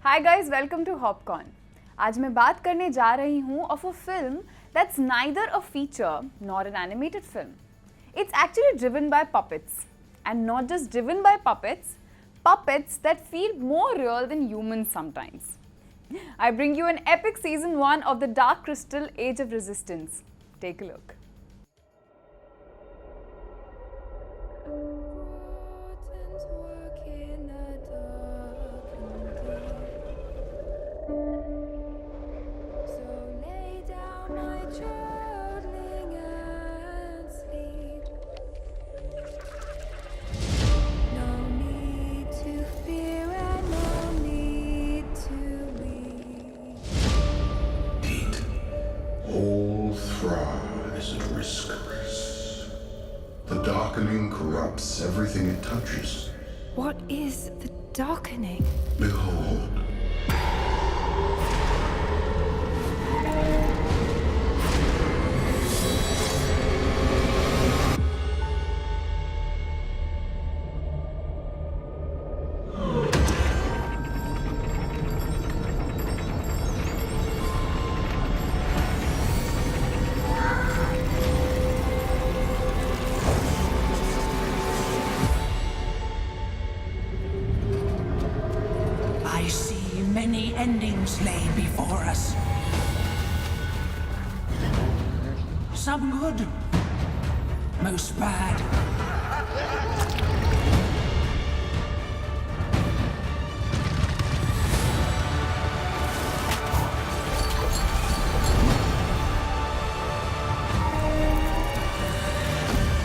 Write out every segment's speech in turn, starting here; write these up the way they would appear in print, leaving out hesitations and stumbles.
Hi guys, welcome to HopCorn. आज मैं बात करने जा रही हूँ of a film that's neither a feature nor an animated film. It's actually driven by puppets, and not just driven by puppets, puppets that feel more real than humans sometimes. I bring you an epic season 1 of The Dark Crystal: Age of Resistance. Take a look. Is at risk. The darkening corrupts everything it touches. What is the darkening? Behold. I see many endings lay before us. Some good, most bad.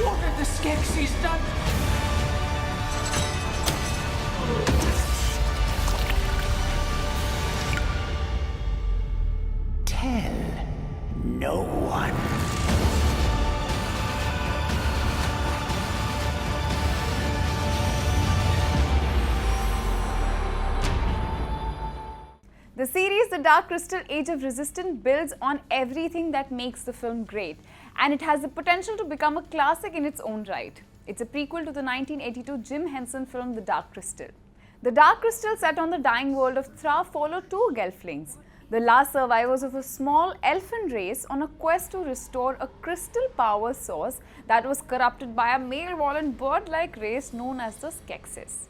What have the Skeksis done? Tell no one. The series The Dark Crystal: Age of Resistance builds on everything that makes the film great, and it has the potential to become a classic in its own right. It's a prequel to the 1982 Jim Henson film The Dark Crystal. The Dark Crystal, set on the dying world of Thra, follow two gelflings, the last survivors of a small elfin race on a quest to restore a crystal power source that was corrupted by a malevolent bird-like race known as the Skeksis.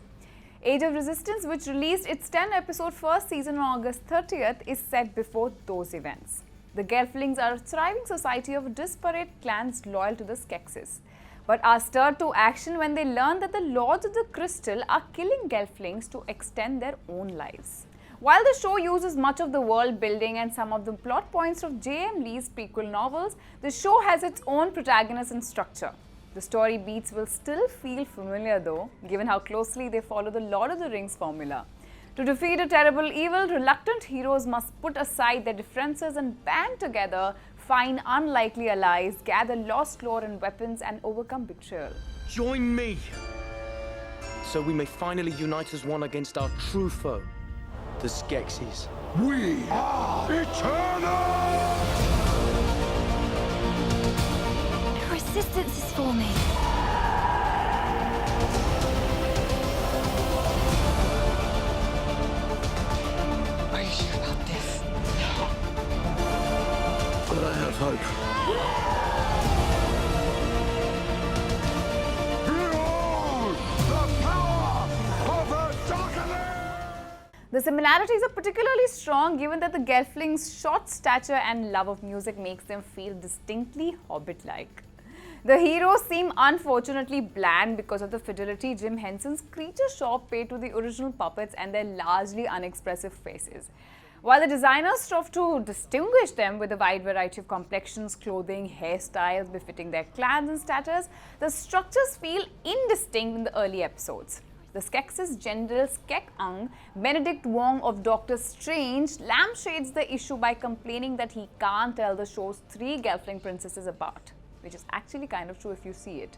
Age of Resistance, which released its 10-episode first season on August 30th, is set before those events. The Gelflings are a thriving society of disparate clans loyal to the Skeksis, but are stirred to action when they learn that the Lords of the Crystal are killing Gelflings to extend their own lives. While the show uses much of the world building and some of the plot points of J.M. Lee's prequel novels, the show has its own protagonist and structure. The story beats will still feel familiar though, given how closely they follow the Lord of the Rings formula. To defeat a terrible evil, reluctant heroes must put aside their differences and band together, find unlikely allies, gather lost lore and weapons, and overcome betrayal. Join me, so we may finally unite as one against our true foe, the Skeksis. We are eternal! Resistance is forming. Are you sure about this? But I have hope. Behold the power of the darkening! The similarities are particularly strong given that the Gelflings' short stature and love of music makes them feel distinctly Hobbit-like. The heroes seem unfortunately bland because of the fidelity Jim Henson's creature shop paid to the original puppets and their largely unexpressive faces. While the designers strove to distinguish them with a wide variety of complexions, clothing, hairstyles befitting their clans and status, the structures feel indistinct in the early episodes. The Skeksis General Skek-Ung, Benedict Wong of Doctor Strange, lampshades the issue by complaining that he can't tell the show's three Gelfling princesses apart, which is actually kind of true if you see it.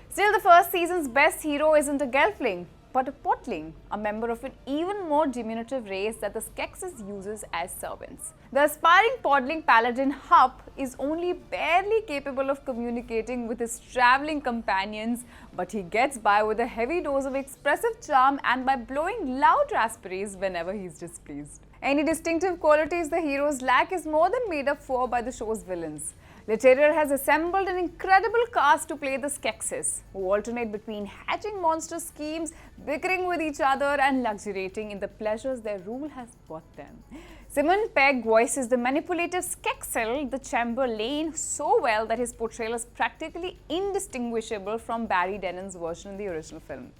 Still, the first season's best hero isn't a Gelfling. but a potling, a member of an even more diminutive race that the Skeksis uses as servants. The aspiring podling paladin Hup is only barely capable of communicating with his travelling companions, but he gets by with a heavy dose of expressive charm and by blowing loud raspberries whenever he's displeased. Any distinctive qualities the heroes lack is more than made up for by the show's villains. Literar has assembled an incredible cast to play the Skeksis, who alternate between hatching monster schemes, bickering with each other, and luxuriating in the pleasures their rule has brought them. Simon Pegg voices the manipulative Skeksil, the Chamberlain, so well that his portrayal is practically indistinguishable from Barry Dennon's version in the original film.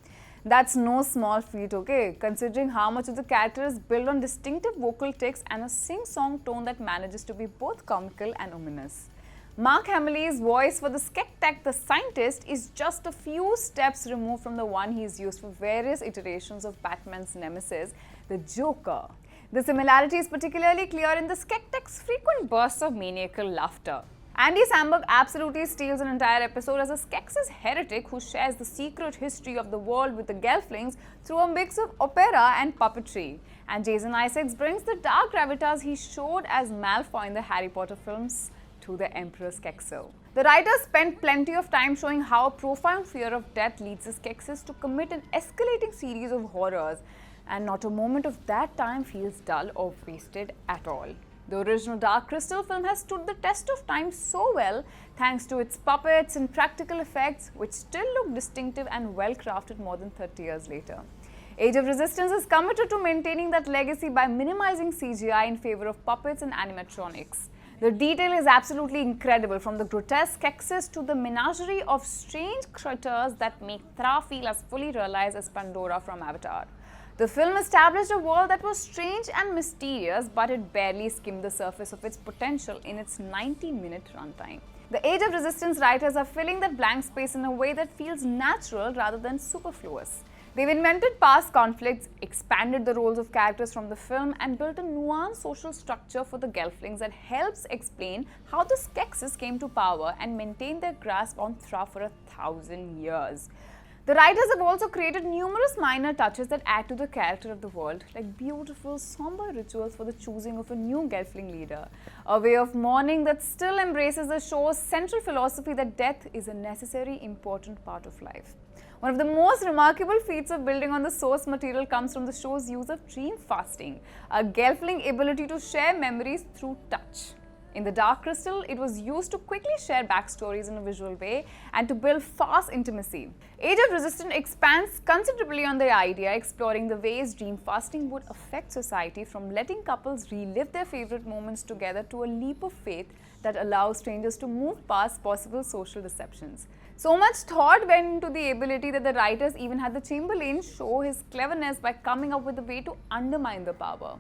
That's no small feat, okay, considering how much of the character is built on distinctive vocal tics and a sing-song tone that manages to be both comical and ominous. Mark Hamill's voice for the Skektak the Scientist is just a few steps removed from the one he's used for various iterations of Batman's nemesis, the Joker. The similarity is particularly clear in the Skektak's frequent bursts of maniacal laughter. Andy Samberg absolutely steals an entire episode as a Skeksis heretic who shares the secret history of the world with the Gelflings through a mix of opera and puppetry. And Jason Isaacs brings the dark gravitas he showed as Malfoy in the Harry Potter films to the Emperor Skeksil. The writers spent plenty of time showing how a profound fear of death leads the Skeksis to commit an escalating series of horrors, and not a moment of that time feels dull or wasted at all. The original Dark Crystal film has stood the test of time so well thanks to its puppets and practical effects, which still look distinctive and well crafted more than 30 years later. Age of Resistance is committed to maintaining that legacy by minimizing CGI in favor of puppets and animatronics. The detail is absolutely incredible, from the grotesque Skeksis to the menagerie of strange critters that make Thra feel as fully realized as Pandora from Avatar. The film established a world that was strange and mysterious, but it barely skimmed the surface of its potential in its 90-minute runtime. The Age of Resistance writers are filling that blank space in a way that feels natural rather than superfluous. They've invented past conflicts, expanded the roles of characters from the film, and built a nuanced social structure for the Gelflings that helps explain how the Skeksis came to power and maintained their grasp on Thra for 1,000 years. The writers have also created numerous minor touches that add to the character of the world, like beautiful, somber rituals for the choosing of a new Gelfling leader, a way of mourning that still embraces the show's central philosophy that death is a necessary, important part of life. One of the most remarkable feats of building on the source material comes from the show's use of dream fasting, a Gelfling ability to share memories through touch. In the Dark Crystal, it was used to quickly share backstories in a visual way and to build fast intimacy. Age of Resistance expands considerably on the idea, exploring the ways dream fasting would affect society, from letting couples relive their favorite moments together to a leap of faith that allows strangers to move past possible social deceptions. So much thought went into the ability that the writers even had the Chamberlain show his cleverness by coming up with a way to undermine the power.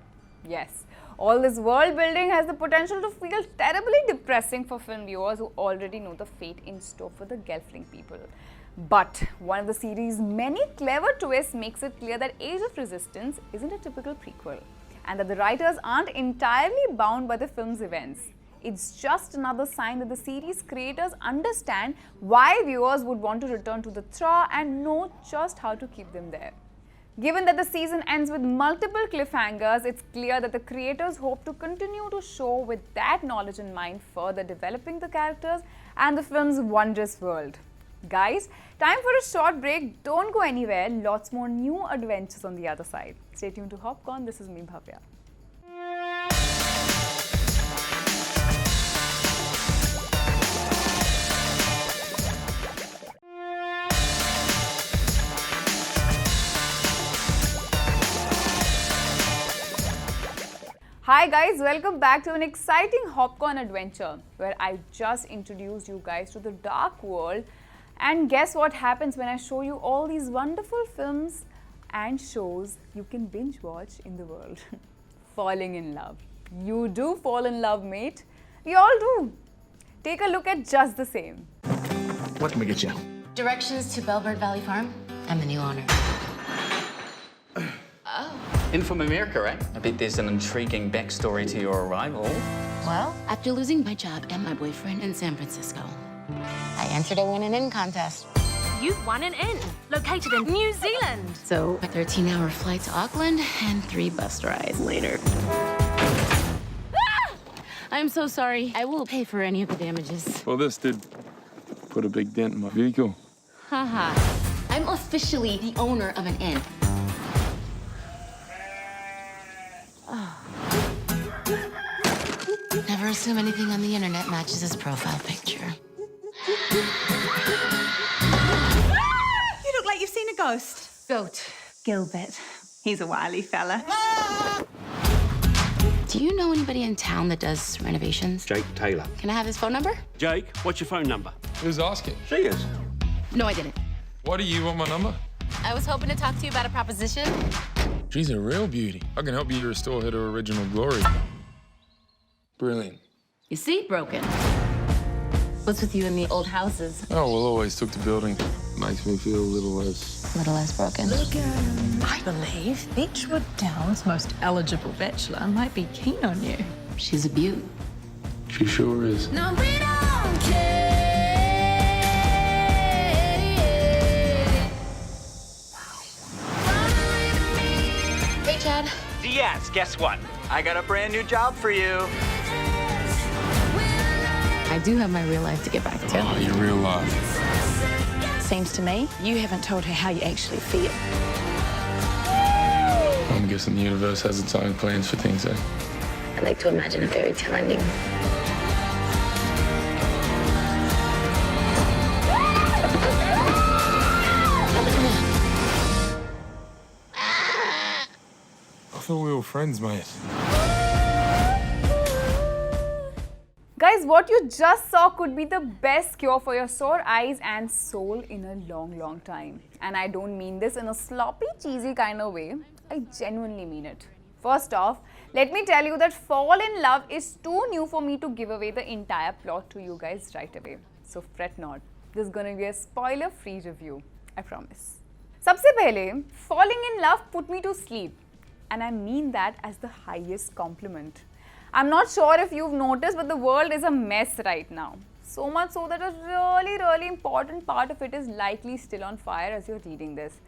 Yes, all this world building has the potential to feel terribly depressing for film viewers who already know the fate in store for the Gelfling people. But one of the series' many clever twists makes it clear that Age of Resistance isn't a typical prequel, and that the writers aren't entirely bound by the film's events. It's just another sign that the series creators understand why viewers would want to return to the Thra and know just how to keep them there. Given that the season ends with multiple cliffhangers, it's clear that the creators hope to continue to show with that knowledge in mind, further developing the characters and the film's wondrous world. Guys, time for a short break. Don't go anywhere. Lots more new adventures on the other side. Stay tuned to HopCorn. This is me, Bhavya. Hi guys, welcome back to an exciting HopCorn adventure where I just introduced you guys to the dark world, and guess what happens when I show you all these wonderful films and shows you can binge watch in the world. Falling in love. You do fall in love, mate. We all do. Take a look at Just the Same. What can we get you? Directions to Bellbird Valley Farm. I'm the new owner. In from America, right? I bet there's an intriguing backstory to your arrival. Well, after losing my job and my boyfriend in San Francisco, I entered a win-and-in contest. you've won an inn located in New Zealand. So, a 13-hour flight to Auckland and 3 bus rides later. I'm so sorry. I will pay for any of the damages. Well, this did put a big dent in my vehicle. Haha. I'm officially the owner of an inn. Never assume anything on the internet matches his profile picture. You look like you've seen a ghost. Goat. Gilbert. He's a wily fella. Do you know anybody in town that does renovations? Jake Taylor. Can I have his phone number? Jake, what's your phone number? Who's asking? She is. No, I didn't. Why do you want my number? I was hoping to talk to you about a proposition. She's a real beauty. I can help you restore her to original glory. Brilliant. Your seat broken. What's with you in the old houses? Oh, well, always took to building. Makes me feel a little less... A little less broken. I believe Beechwood Down's most eligible bachelor might be keen on you. She's a beaut. She sure is. No, we don't care. Hey, Chad. Diaz, guess what? I got a brand new job for you. I do have my real life to get back to. Oh, your real life. Seems to me you haven't told her how you actually feel. I'm guessing the universe has its own plans for things, eh? I like to imagine a fairy tale ending. I thought we were friends, mate. Guys, what you just saw could be the best cure for your sore eyes and soul in a long, long time. And I don't mean this in a sloppy, cheesy kind of way. I genuinely mean it. First off, let me tell you that Fall in Love is too new for me to give away the entire plot to you guys right away. So fret not. This is gonna be a spoiler-free review. I promise. Sabse pehle, falling in love put me to sleep. And I mean that as the highest compliment. I'm not sure if you've noticed, but the world is a mess right now. So much so that a really, really important part of it is likely still on fire as you're reading this.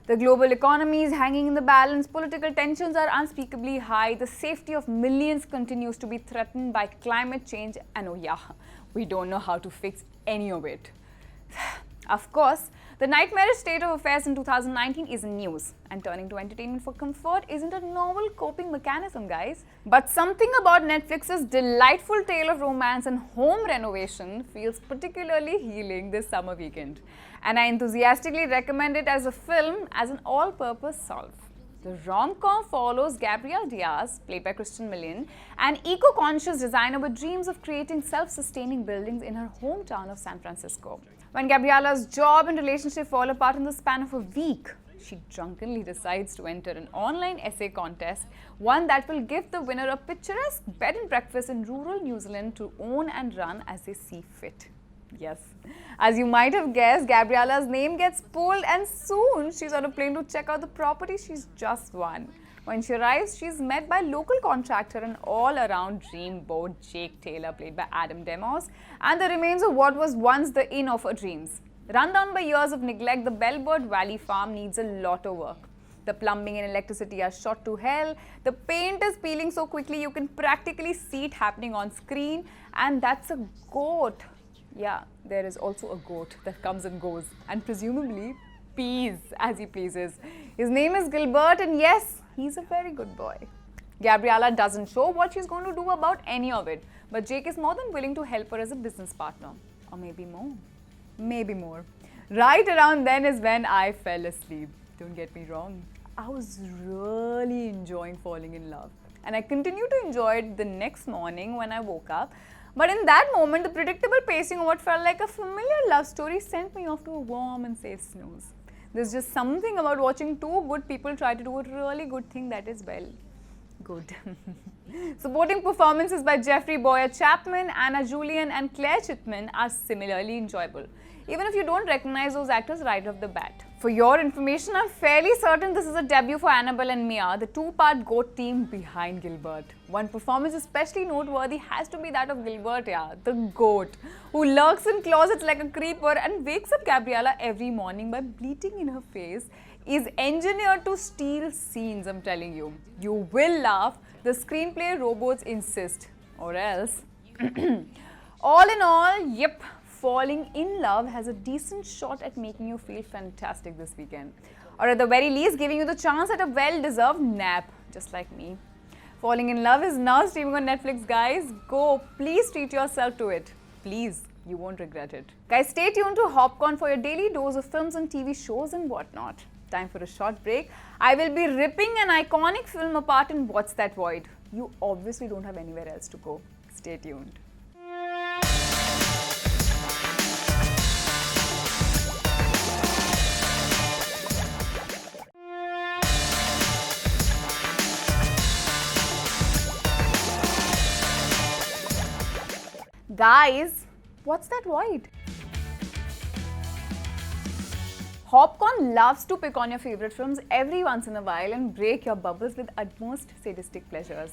The global economy is hanging in the balance, political tensions are unspeakably high, the safety of millions continues to be threatened by climate change, and oh yeah, we don't know how to fix any of it. Of course, the nightmarish state of affairs in 2019 isn't news, and turning to entertainment for comfort isn't a novel coping mechanism, guys. But something about Netflix's delightful tale of romance and home renovation feels particularly healing this summer weekend. And I enthusiastically recommend it as a film as an all-purpose solve. The rom-com follows Gabrielle Diaz, played by Kristen Milian, an eco-conscious designer with dreams of creating self-sustaining buildings in her hometown of San Francisco. When Gabriella's job and relationship fall apart in the span of a week, she drunkenly decides to enter an online essay contest, one that will give the winner a picturesque bed and breakfast in rural New Zealand to own and run as they see fit. Yes, as you might have guessed, Gabriella's name gets pulled and soon she's on a plane to check out the property she's just won. When she arrives, she's met by local contractor and all-around dreamboat Jake Taylor, played by Adam Demos, and the remains of what was once the inn of her dreams. Run down by years of neglect, the Bellbird Valley farm needs a lot of work. The plumbing and electricity are shot to hell, the paint is peeling so quickly you can practically see it happening on screen, and that's a goat. Yeah, there is also a goat that comes and goes, and presumably pees as he pleases. His name is Gilbert, and yes, he's a very good boy. Gabriella doesn't show what she's going to do about any of it, but Jake is more than willing to help her as a business partner. Or maybe more. Maybe more. Right around then is when I fell asleep. Don't get me wrong. I was really enjoying falling in love. And I continued to enjoy it the next morning when I woke up. But in that moment, the predictable pacing of what felt like a familiar love story sent me off to a warm and safe snooze. There's just something about watching two good people try to do a really good thing that is, well, good. Supporting performances by Jeffrey Boyer Chapman, Anna Julian and Claire Chitman are similarly enjoyable, even if you don't recognize those actors right off the bat. For your information, I'm fairly certain this is a debut for Annabelle and Mia, the two-part GOAT team behind Gilbert. One performance especially noteworthy has to be that of Gilbert, the GOAT, who lurks in closets like a creeper and wakes up Gabriella every morning by bleating in her face, is engineered to steal scenes, I'm telling you. You will laugh, the screenplay robots insist, or else. All in all, yep. Falling in Love has a decent shot at making you feel fantastic this weekend. Or at the very least, giving you the chance at a well-deserved nap, just like me. Falling in Love is now streaming on Netflix, guys. Go, please treat yourself to it. Please, you won't regret it. Guys, stay tuned to HopCorn for your daily dose of films and TV shows and whatnot. Time for a short break. I will be ripping an iconic film apart in What's That Void? You obviously don't have anywhere else to go. Stay tuned. Guys, what's that void? HopCorn loves to pick on your favorite films every once in a while and break your bubbles with utmost sadistic pleasures.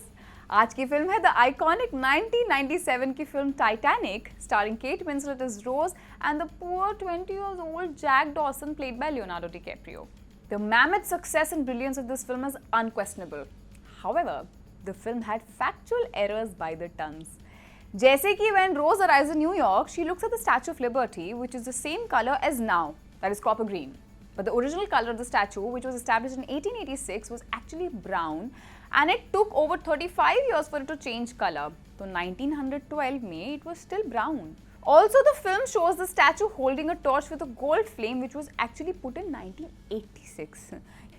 आज की film है the iconic 1997 की film Titanic, starring Kate Winslet as Rose and the poor 20-year-old Jack Dawson played by Leonardo DiCaprio. The mammoth success and brilliance of this film is unquestionable. However, the film had factual errors by the tons. जैसे कि when Rose arrives in New York, she looks at the Statue of Liberty, which is the same color as now, that is copper green. But the original color of the statue, which was established in 1886, was actually brown, and it took over 35 years for it to change color. So 1912 May, it was still brown. Also, the film shows the statue holding a torch with a gold flame, which was actually put in 1986.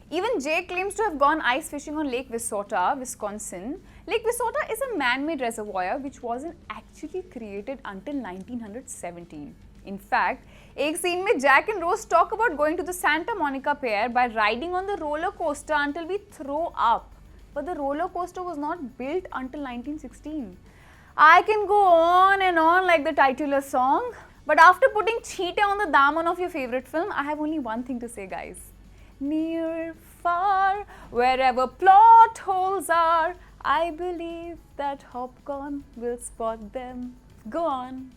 Even Jay claims to have gone ice fishing on Lake Wissota, Wisconsin. Lake Wissota is a man-made reservoir which wasn't actually created until 1917. In fact, एक scene में Jack and Rose talk about going to the Santa Monica Pier by riding on the roller coaster until we throw up. But the roller coaster was not built until 1916. I can go on and on like the titular song. But after putting cheetah on the daman of your favorite film, I have only one thing to say, guys. Near, far, wherever plot holes are, I believe that HopCorn will spot them. Go on.